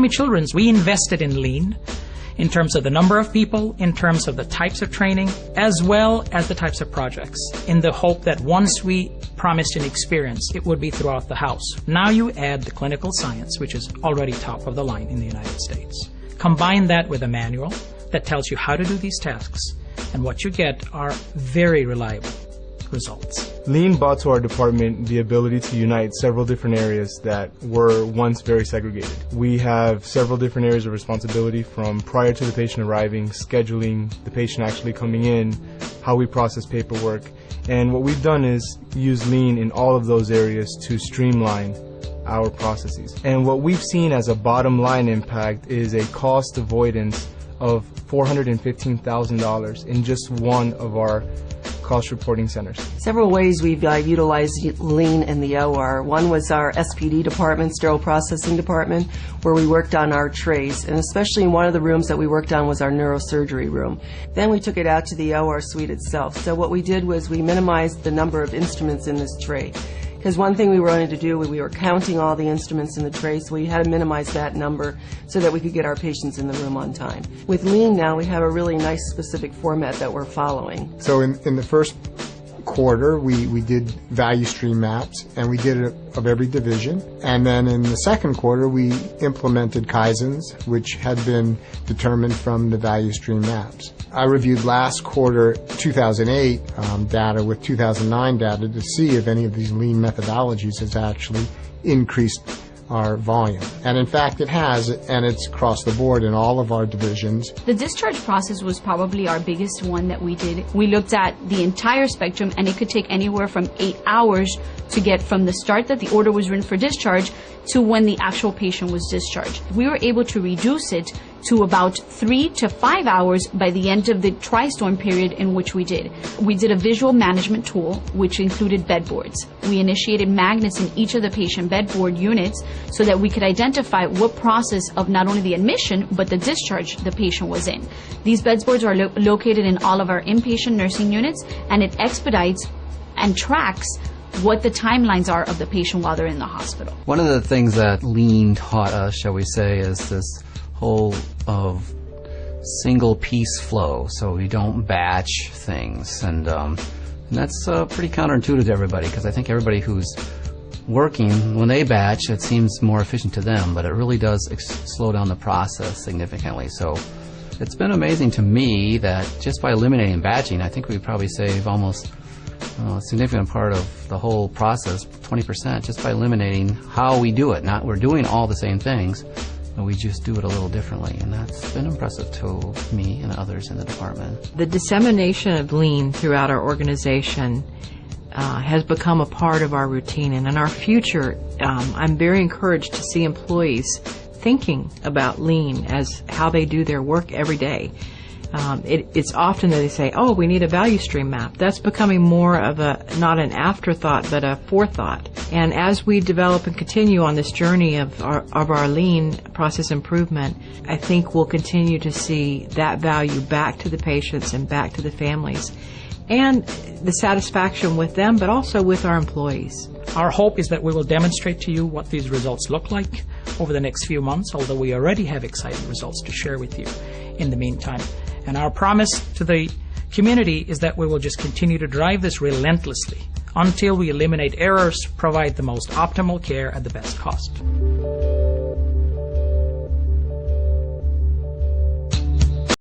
Miami Children's, we invested in lean in terms of the number of people, in terms of the types of training, as well as the types of projects, in the hope that once we promised an experience, it would be throughout the house. Now you add the clinical science, which is already top of the line in the United States. Combine that with a manual that tells you how to do these tasks, and what you get are very reliable results. Lean brought to our department the ability to unite several different areas that were once very segregated. We have several different areas of responsibility, from prior to the patient arriving, scheduling, the patient actually coming in, how we process paperwork. And what we've done is use Lean in all of those areas to streamline our processes. And what we've seen as a bottom line impact is a cost avoidance of $415,000 in just one of our cost reporting centers. Several ways we've utilized Lean in the OR. One was our SPD department, sterile processing department, where we worked on our trays, and especially in one of the rooms that we worked on was our neurosurgery room. Then we took it out to the OR suite itself. So what we did was we minimized the number of instruments in this tray. Because one thing we wanted to do, we were counting all the instruments in the tray, so we had to minimize that number so that we could get our patients in the room on time. With Lean now, we have a really nice specific format that we're following. So in the first quarter, we did value stream maps, and we did it of every division. And then in the second quarter, we implemented Kaizens, which had been determined from the value stream maps. I reviewed last quarter 2008 data with 2009 data to see if any of these lean methodologies has actually increased our volume. And in fact it has, and it's across the board in all of our divisions. The discharge process was probably our biggest one that we did. We looked at the entire spectrum, and it could take anywhere from 8 hours to get from the start that the order was written for discharge to when the actual patient was discharged. We were able to reduce it to about 3 to 5 hours by the end of the tri-storm period in which we did. We did a visual management tool, which included bed boards. We initiated magnets in each of the patient bed board units so that we could identify what process of not only the admission, but the discharge the patient was in. These bed boards are located in all of our inpatient nursing units, and it expedites and tracks what the timelines are of the patient while they're in the hospital. One of the things that Lean taught us, shall we say, is this whole of single piece flow, so we don't batch things, and that's pretty counterintuitive to everybody, because I think everybody who's working, when they batch, it seems more efficient to them, but it really does slow down the process significantly. So it's been amazing to me that just by eliminating batching, I think we probably save almost a significant part of the whole process, 20%, just by eliminating how we do it. Not we're doing all the same things, but we just do it a little differently, and that's been impressive to me and others in the department. The dissemination of Lean throughout our organization has become a part of our routine, and in our future, I'm very encouraged to see employees thinking about Lean as how they do their work every day. It's often that they say, oh, we need a value stream map. That's becoming more of not an afterthought, but a forethought. And as we develop and continue on this journey of our Lean process improvement, I think we'll continue to see that value back to the patients and back to the families, and the satisfaction with them, but also with our employees. Our hope is that we will demonstrate to you what these results look like over the next few months, although we already have exciting results to share with you in the meantime. And our promise to the community is that we will just continue to drive this relentlessly until we eliminate errors, provide the most optimal care at the best cost.